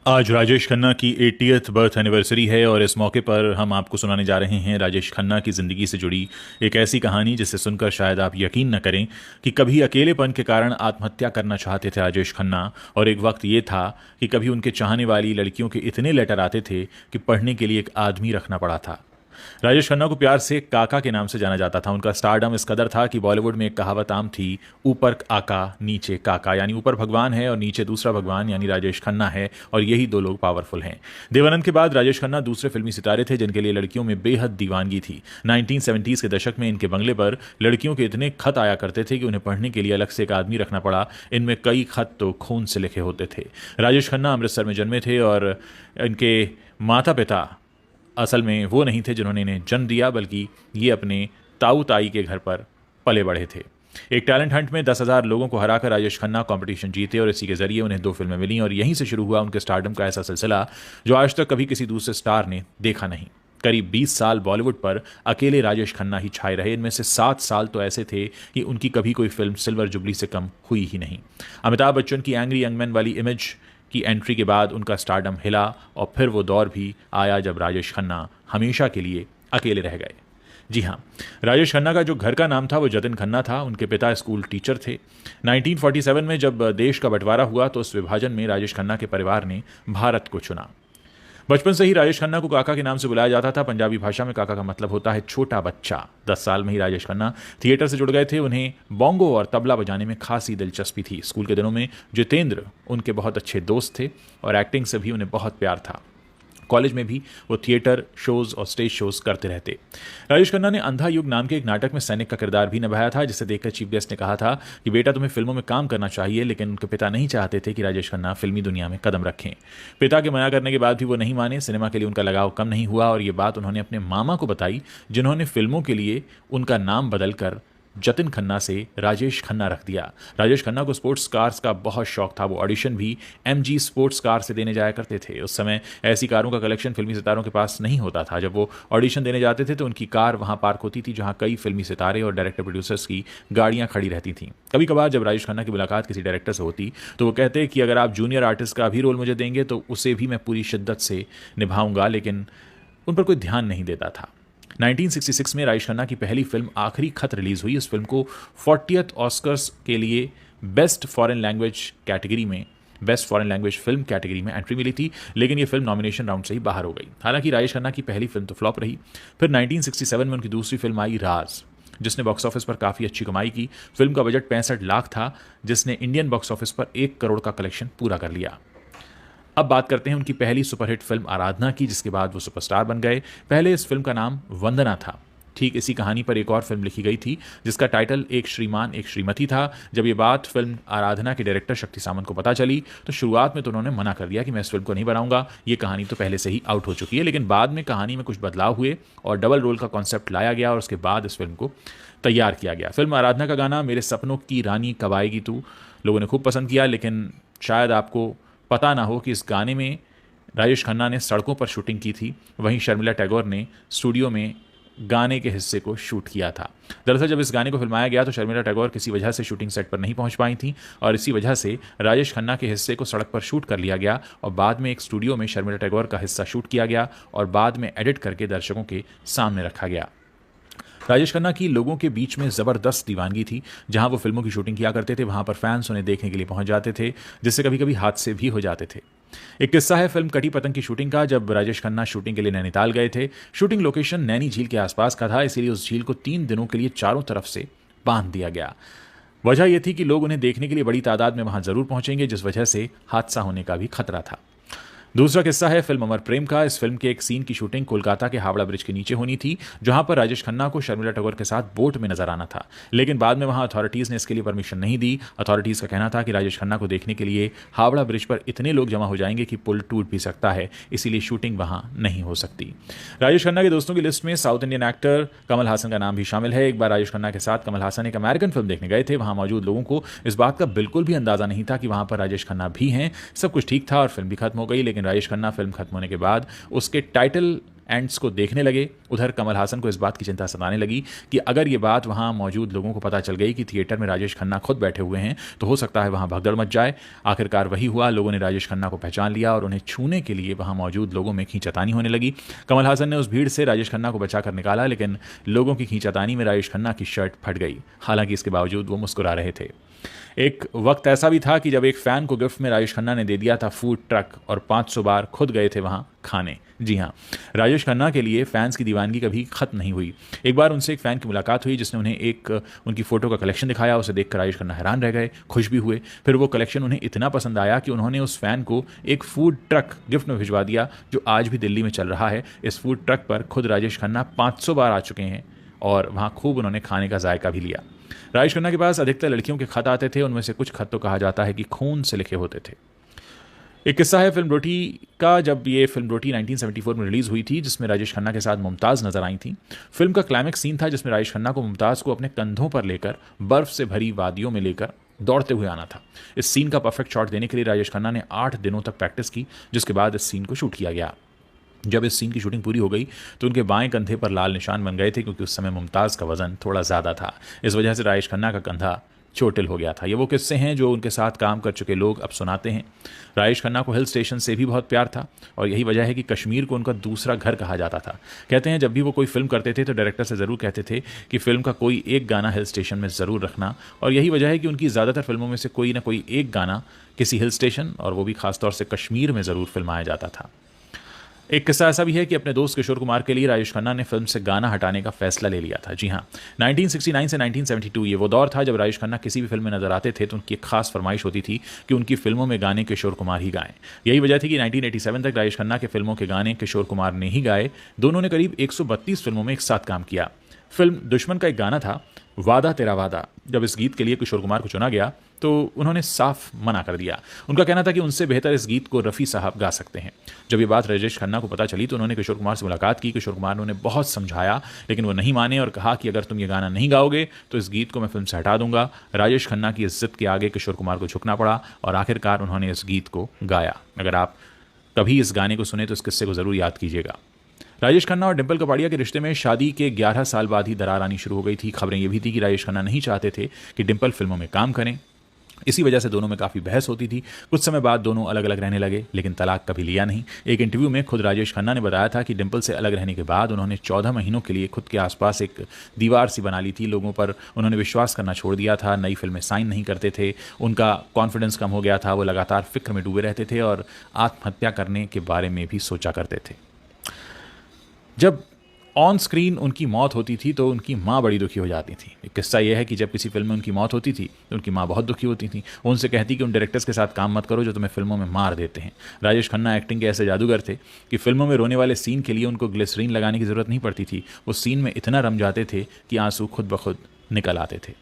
आज राजेश खन्ना की 80th birth anniversary है और इस मौके पर हम आपको सुनाने जा रहे हैं राजेश खन्ना की ज़िंदगी से जुड़ी एक ऐसी कहानी जिसे सुनकर शायद आप यकीन न करें कि कभी अकेलेपन के कारण आत्महत्या करना चाहते थे राजेश खन्ना। और एक वक्त ये था कि कभी उनके चाहने वाली लड़कियों के इतने लेटर आते थे कि पढ़ने के लिए एक आदमी रखना पड़ा था। राजेश खन्ना को प्यार से काका के नाम से जाना जाता था। उनका स्टारडम इस कदर था कि बॉलीवुड में एक कहावत आम थी, ऊपर आका नीचे काका, यानी ऊपर भगवान है और नीचे दूसरा भगवान यानी राजेश खन्ना है, और यही दो लोग पावरफुल हैं। देवानंद के बाद राजेश खन्ना दूसरे फिल्मी सितारे थे जिनके लिए लड़कियों में बेहद दीवानगी थी। 1970s के दशक में इनके बंगले पर लड़कियों के इतने खत आया करते थे कि उन्हें पढ़ने के लिए अलग से एक आदमी रखना पड़ा। इनमें कई खत तो खून से लिखे होते थे। राजेश खन्ना अमृतसर में जन्मे थे और इनके माता पिता असल में वो नहीं थे जिन्होंने इन्हें जन्म दिया, बल्कि ये अपने ताऊ ताई के घर पर पले बढ़े थे। एक टैलेंट हंट में 10,000 लोगों को हराकर राजेश खन्ना कंपटीशन जीते और इसी के जरिए उन्हें 2 फिल्में मिलीं और यहीं से शुरू हुआ उनके स्टारडम का ऐसा सिलसिला जो आज तक कभी किसी दूसरे स्टार ने देखा नहीं। करीब 20 साल बॉलीवुड पर अकेले राजेश खन्ना ही छाए रहे। इनमें से 7 साल तो ऐसे थे कि उनकी कभी कोई फिल्म सिल्वर जुबली से कम हुई ही नहीं। अमिताभ बच्चन की एंग्री यंग मैन वाली इमेज की एंट्री के बाद उनका स्टारडम हिला और फिर वो दौर भी आया जब राजेश खन्ना हमेशा के लिए अकेले रह गए। जी हाँ, राजेश खन्ना का जो घर का नाम था वो जतिन खन्ना था। उनके पिता स्कूल टीचर थे। 1947 में जब देश का बंटवारा हुआ तो उस विभाजन में राजेश खन्ना के परिवार ने भारत को चुना। बचपन से ही राजेश खन्ना को काका के नाम से बुलाया जाता था। पंजाबी भाषा में काका का मतलब होता है छोटा बच्चा। 10 साल में ही राजेश खन्ना थिएटर से जुड़ गए थे। उन्हें बोंगो और तबला बजाने में खासी दिलचस्पी थी। स्कूल के दिनों में जितेंद्र उनके बहुत अच्छे दोस्त थे और एक्टिंग से भी उन्हें बहुत प्यार था। कॉलेज में भी वो थिएटर शोज और स्टेज शोज करते रहते। राजेश खन्ना ने अंधा युग नाम के एक नाटक में सैनिक का किरदार भी निभाया था, जिसे देखकर चीफ गेस्ट ने कहा था कि बेटा तुम्हें फिल्मों में काम करना चाहिए, लेकिन उनके पिता नहीं चाहते थे कि राजेश खन्ना फिल्मी दुनिया में कदम रखें। पिता के मना करने के बाद भी वो नहीं माने। सिनेमा के लिए उनका लगाव कम नहीं हुआ और ये बात उन्होंने अपने मामा को बताई, जिन्होंने फिल्मों के लिए उनका नाम बदलकर जतिन खन्ना से राजेश खन्ना रख दिया। राजेश खन्ना को स्पोर्ट्स कार्स का बहुत शौक था। वो ऑडिशन भी एमजी स्पोर्ट्स कार से देने जाया करते थे। उस समय ऐसी कारों का कलेक्शन फिल्मी सितारों के पास नहीं होता था। जब वो ऑडिशन देने जाते थे तो उनकी कार वहां पार्क होती थी जहां कई फिल्मी सितारे और डायरेक्टर प्रोड्यूसर्स की गाड़ियां खड़ी रहती थीं। कभी कभार जब राजेश खन्ना की मुलाकात किसी डायरेक्टर से होती तो वो कहते कि अगर आप जूनियर आर्टिस्ट का भी रोल मुझे देंगे तो उसे भी मैं पूरी शिद्दत से निभाऊंगा, लेकिन उन पर कोई ध्यान नहीं देता था। 1966 में राजेश खन्ना की पहली फिल्म आखिरी खत रिलीज हुई। इस फिल्म को 40th ऑस्कर्स के लिए best foreign language film category में एंट्री मिली थी, लेकिन यह फिल्म नॉमिनेशन राउंड से ही बाहर हो गई। हालांकि राजेश खन्ना की पहली फिल्म तो फ्लॉप रही। फिर 1967 में उनकी दूसरी फिल्म आई राज, जिसने बॉक्स ऑफिस पर काफ़ी अच्छी कमाई की। फिल्म का बजट 65 लाख था, जिसने इंडियन बॉक्स ऑफिस पर 1 करोड़ का कलेक्शन पूरा कर लिया। अब बात करते हैं उनकी पहली सुपरहिट फिल्म आराधना की, जिसके बाद वो सुपरस्टार बन गए। पहले इस फिल्म का नाम वंदना था। ठीक इसी कहानी पर एक और फिल्म लिखी गई थी जिसका टाइटल एक श्रीमान एक श्रीमती था। जब ये बात फिल्म आराधना के डायरेक्टर शक्ति सामंत को पता चली तो शुरुआत में तो उन्होंने मना कर दिया कि मैं इस फिल्म को नहीं बनाऊंगा, ये कहानी तो पहले से ही आउट हो चुकी है। लेकिन बाद में कहानी में कुछ बदलाव हुए और डबल रोल का कॉन्सेप्ट लाया गया और उसके बाद इस फिल्म को तैयार किया गया। फिल्म आराधना का गाना मेरे सपनों की रानी कब आएगी तू लोगों ने खूब पसंद किया, लेकिन शायद आपको पता ना हो कि इस गाने में राजेश खन्ना ने सड़कों पर शूटिंग की थी, वहीं शर्मिला टैगोर ने स्टूडियो में गाने के हिस्से को शूट किया था। दरअसल जब इस गाने को फिल्माया गया तो शर्मिला टैगोर किसी वजह से शूटिंग सेट पर नहीं पहुंच पाई थी और इसी वजह से राजेश खन्ना के हिस्से को सड़क पर शूट कर लिया गया और बाद में एक स्टूडियो में शर्मिला टैगोर का हिस्सा शूट किया गया और बाद में एडिट करके दर्शकों के सामने रखा गया। राजेश खन्ना की लोगों के बीच में ज़बरदस्त दीवानगी थी। जहां वो फिल्मों की शूटिंग किया करते थे वहां पर फैंस उन्हें देखने के लिए पहुंच जाते थे, जिससे कभी कभी हादसे भी हो जाते थे। एक किस्सा है फिल्म कटी पतंग की शूटिंग का। जब राजेश खन्ना शूटिंग के लिए नैनीताल गए थे, शूटिंग लोकेशन नैनी झील के आसपास का था, इसीलिए उस झील को 3 दिनों के लिए चारों तरफ से बांध दिया गया। वजह यह थी कि लोग उन्हें देखने के लिए बड़ी तादाद में वहां जरूर पहुंचेंगे, जिस वजह से हादसा होने का भी खतरा था। दूसरा किस्सा है फिल्म अमर प्रेम का। इस फिल्म के एक सीन की शूटिंग कोलकाता के हावड़ा ब्रिज के नीचे होनी थी, जहां पर राजेश खन्ना को शर्मिला टैगोर के साथ बोट में नजर आना था, लेकिन बाद में वहां अथॉरिटीज ने इसके लिए परमिशन नहीं दी। अथॉरिटीज का कहना था कि राजेश खन्ना को देखने के लिए हावड़ा ब्रिज पर इतने लोग जमा हो जाएंगे कि पुल टूट भी सकता है, इसीलिए शूटिंग वहां नहीं हो सकती। राजेश खन्ना के दोस्तों की लिस्ट में south Indian actor Kamal Haasan का नाम भी शामिल है। एक बार राजेश खन्ना के साथ कमल हासन एक अमेरिकन फिल्म देखने गए थे। वहां मौजूद लोगों को इस बात का बिल्कुल भी अंदाजा नहीं था कि वहां पर राजेश खन्ना भी हैं। सब कुछ ठीक था और फिल्म भी खत्म हो गई, लेकिन लेकिन राजेश खन्ना फिल्म खत्म होने के बाद उसके टाइटल एंड्स को देखने लगे। उधर कमल हासन को इस बात की चिंता सताने लगी कि अगर ये बात वहाँ मौजूद लोगों को पता चल गई कि थिएटर में राजेश खन्ना खुद बैठे हुए हैं तो हो सकता है वहाँ भगदड़ मच जाए। आखिरकार वही हुआ, लोगों ने राजेश खन्ना को पहचान लिया और उन्हें छूने के लिए वहाँ मौजूद लोगों में खींचातानी होने लगी। कमल हासन ने उस भीड़ से राजेश खन्ना को बचाकर निकाला, लेकिन लोगों की खींचातानी में राजेश खन्ना की शर्ट फट गई। हालांकि इसके बावजूद वो मुस्कुरा रहे थे। एक वक्त ऐसा भी था कि जब एक फैन को गिफ्ट में राजेश खन्ना ने दे दिया था फूड ट्रक और 500 बार खुद गए थे वहां खाने। जी हाँ, राजेश खन्ना के लिए फैंस की दीवानगी कभी खत्म नहीं हुई। एक बार उनसे एक फ़ैन की मुलाकात हुई जिसने उन्हें एक उनकी फ़ोटो का कलेक्शन दिखाया। उसे देखकर राजेश खन्ना हैरान रह गए, खुश भी हुए। फिर वो कलेक्शन उन्हें इतना पसंद आया कि उन्होंने उस फ़ैन को एक फूड ट्रक गिफ्ट में भिजवा दिया जो आज भी दिल्ली में चल रहा है। इस फूड ट्रक पर खुद राजेश खन्ना 500 बार आ चुके हैं और वहाँ खूब उन्होंने खाने का जायका भी लिया। राजेश खन्ना के पास अधिकतर लड़कियों के खत आते थे, उनमें से कुछ खत तो कहा जाता है कि खून से लिखे होते थे। एक किस्सा है फिल्म रोटी का। जब ये फिल्म रोटी 1974 में रिलीज़ हुई थी, जिसमें राजेश खन्ना के साथ मुमताज़ नजर आई थी। फिल्म का क्लाइमेक्स सीन था जिसमें राजेश खन्ना को मुमताज़ को अपने कंधों पर लेकर बर्फ से भरी वादियों में लेकर दौड़ते हुए आना था। इस सीन का परफेक्ट शॉट देने के लिए राजेश खन्ना ने 8 दिनों तक प्रैक्टिस की, जिसके बाद इस सीन को शूट किया गया। जब इस सीन की शूटिंग पूरी हो गई तो उनके बाएं कंधे पर लाल निशान बन गए थे, क्योंकि उस समय मुमताज़ का वजन थोड़ा ज़्यादा था। इस वजह से राजेश खन्ना का कंधा चोटिल हो गया था। ये वो किस्से हैं जो उनके साथ काम कर चुके लोग अब सुनाते हैं। राजेश खन्ना को हिल स्टेशन से भी बहुत प्यार था और यही वजह है कि कश्मीर को उनका दूसरा घर कहा जाता था। कहते हैं जब भी वो कोई फिल्म करते थे तो डायरेक्टर से ज़रूर कहते थे कि फिल्म का कोई एक गाना हिल स्टेशन में ज़रूर रखना, और यही वजह है कि उनकी ज़्यादातर फिल्मों में से कोई ना कोई एक गाना किसी हिल स्टेशन, और वो भी खासतौर से कश्मीर में ज़रूर फिल्माया जाता था। एक किस्सा ऐसा भी है कि अपने दोस्त किशोर कुमार के लिए राजेश खन्ना ने फिल्म से गाना हटाने का फैसला ले लिया था। जी हाँ, 1969 से 1972 ये वो दौर था जब राजेश खन्ना किसी भी फिल्म में नजर आते थे तो उनकी एक खास फरमाइश होती थी कि उनकी फिल्मों में गाने किशोर कुमार ही गाएं। यही वजह थी कि 1987 तक राजेश खन्ना के फिल्मों के गाने किशोर कुमार ने ही गाए। दोनों ने करीब 132 फिल्मों में एक साथ काम किया। फिल्म दुश्मन का एक गाना था, वादा तेरा वादा। जब इस गीत के लिए किशोर कुमार को चुना गया तो उन्होंने साफ मना कर दिया। उनका कहना था कि उनसे बेहतर इस गीत को रफ़ी साहब गा सकते हैं। जब ये बात राजेश खन्ना को पता चली तो उन्होंने किशोर कुमार से मुलाकात की। किशोर कुमार ने उन्हें बहुत समझाया, लेकिन वो नहीं माने और कहा कि अगर तुम ये गाना नहीं गाओगे तो इस गीत को मैं फिल्म से हटा दूंगा। राजेश खन्ना की इस जिद के आगे किशोर कुमार को झुकना पड़ा और आखिरकार उन्होंने इस गीत को गाया। अगर आप कभी इस गाने को सुने तो इस किस्से को ज़रूर याद कीजिएगा। राजेश खन्ना और डिंपल कपाड़िया के रिश्ते में शादी के 11 साल बाद ही दरार आनी शुरू हो गई थी। खबरें ये भी थी कि राजेश खन्ना नहीं चाहते थे कि डिंपल फिल्मों में काम करें। इसी वजह से दोनों में काफ़ी बहस होती थी। कुछ समय बाद दोनों अलग अलग रहने लगे, लेकिन तलाक कभी लिया नहीं। एक इंटरव्यू में खुद राजेश खन्ना ने बताया था कि डिंपल से अलग रहने के बाद उन्होंने 14 महीनों के लिए खुद के आसपास एक दीवार सी बना ली थी। लोगों पर उन्होंने विश्वास करना छोड़ दिया था, नई फिल्में साइन नहीं करते थे, उनका कॉन्फिडेंस कम हो गया था, वो लगातार फिक्र में डूबे रहते थे और आत्महत्या करने के बारे में भी सोचा करते थे। जब ऑन स्क्रीन उनकी मौत होती थी तो उनकी माँ बड़ी दुखी हो जाती थी। एक किस्सा यह है कि जब किसी फिल्म में उनकी मौत होती थी तो उनकी माँ बहुत दुखी होती थी। वो उनसे कहती कि उन डायरेक्टर्स के साथ काम मत करो जो तुम्हें फिल्मों में मार देते हैं। राजेश खन्ना एक्टिंग के ऐसे जादूगर थे कि फिल्मों में रोने वाले सीन के लिए उनको ग्लिसरीन लगाने की ज़रूरत नहीं पड़ती थी। वो सीन में इतना रम जाते थे कि आंसू खुद ब खुद निकल आते थे।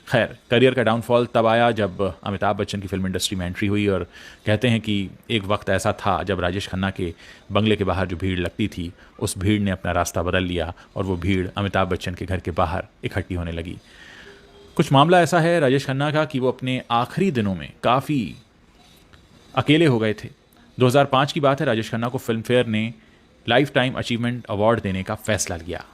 खैर, करियर का डाउनफॉल तब आया जब अमिताभ बच्चन की फिल्म इंडस्ट्री में एंट्री हुई। और कहते हैं कि एक वक्त ऐसा था जब राजेश खन्ना के बंगले के बाहर जो भीड़ लगती थी, उस भीड़ ने अपना रास्ता बदल लिया और वो भीड़ अमिताभ बच्चन के घर के बाहर इकट्ठी होने लगी। कुछ मामला ऐसा है राजेश खन्ना का कि वो अपने आखिरी दिनों में काफ़ी अकेले हो गए थे। 2005 की बात है, राजेश खन्ना को फिल्म फेयर ने लाइफ टाइम अचीवमेंट अवार्ड देने का फैसला लिया।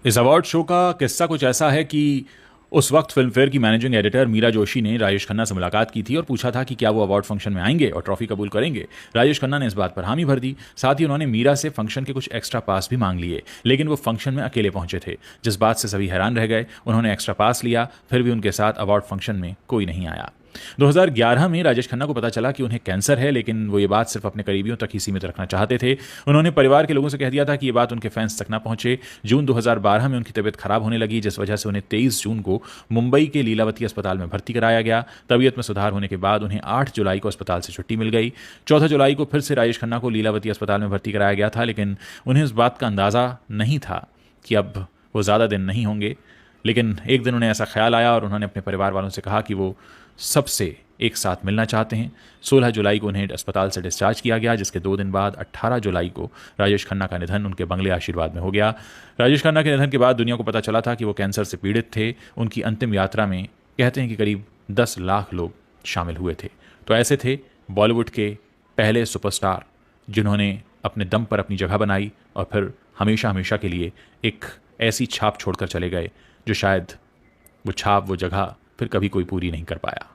इस अवार्ड शो का किस्सा कुछ ऐसा है कि उस वक्त फिल्म फेयर की मैनेजिंग एडिटर मीरा जोशी ने राजेश खन्ना से मुलाकात की थी और पूछा था कि क्या वो अवार्ड फंक्शन में आएंगे और ट्रॉफी कबूल करेंगे। राजेश खन्ना ने इस बात पर हामी भर दी। साथ ही उन्होंने मीरा से फंक्शन के कुछ एक्स्ट्रा पास भी मांग लिए, लेकिन वो फंक्शन में अकेले पहुंचे थे, जिस बात से सभी हैरान रह गए। उन्होंने एक्स्ट्रा पास लिया, फिर भी उनके साथ अवार्ड फंक्शन में कोई नहीं आया। 2011 में राजेश खन्ना को पता चला कि उन्हें कैंसर है, लेकिन वो ये बात सिर्फ अपने करीबियों तक ही सीमित रखना चाहते थे। उन्होंने परिवार के लोगों से कह दिया था कि ये बात उनके फैंस तक ना पहुंचे। जून 2012 में उनकी तबीयत खराब होने लगी, जिस वजह से उन्हें 23 जून को मुंबई के लीलावती अस्पताल में भर्ती कराया गया। तबीयत में सुधार होने के बाद उन्हें 8 जुलाई को अस्पताल से छुट्टी मिल गई। 14 जुलाई को फिर से राजेश खन्ना को लीलावती अस्पताल में भर्ती कराया गया था, लेकिन उन्हें इस बात का अंदाज़ा नहीं था कि अब वो ज़्यादा दिन नहीं होंगे। लेकिन एक दिन उन्हें ऐसा ख्याल आया और उन्होंने अपने परिवार वालों से कहा कि वो सबसे एक साथ मिलना चाहते हैं। 16 जुलाई को उन्हें अस्पताल से डिस्चार्ज किया गया, जिसके 2 दिन बाद 18 जुलाई को राजेश खन्ना का निधन उनके बंगले आशीर्वाद में हो गया। राजेश खन्ना के निधन के बाद दुनिया को पता चला था कि वो कैंसर से पीड़ित थे। उनकी अंतिम यात्रा में कहते हैं कि करीब 10 लाख लोग शामिल हुए थे। तो ऐसे थे बॉलीवुड के पहले सुपरस्टार जिन्होंने अपने दम पर अपनी जगह बनाई और फिर हमेशा हमेशा के लिए एक ऐसी छाप छोड़कर चले गए जो शायद वो छाप, वो जगह फिर कभी कोई पूरी नहीं कर पाया।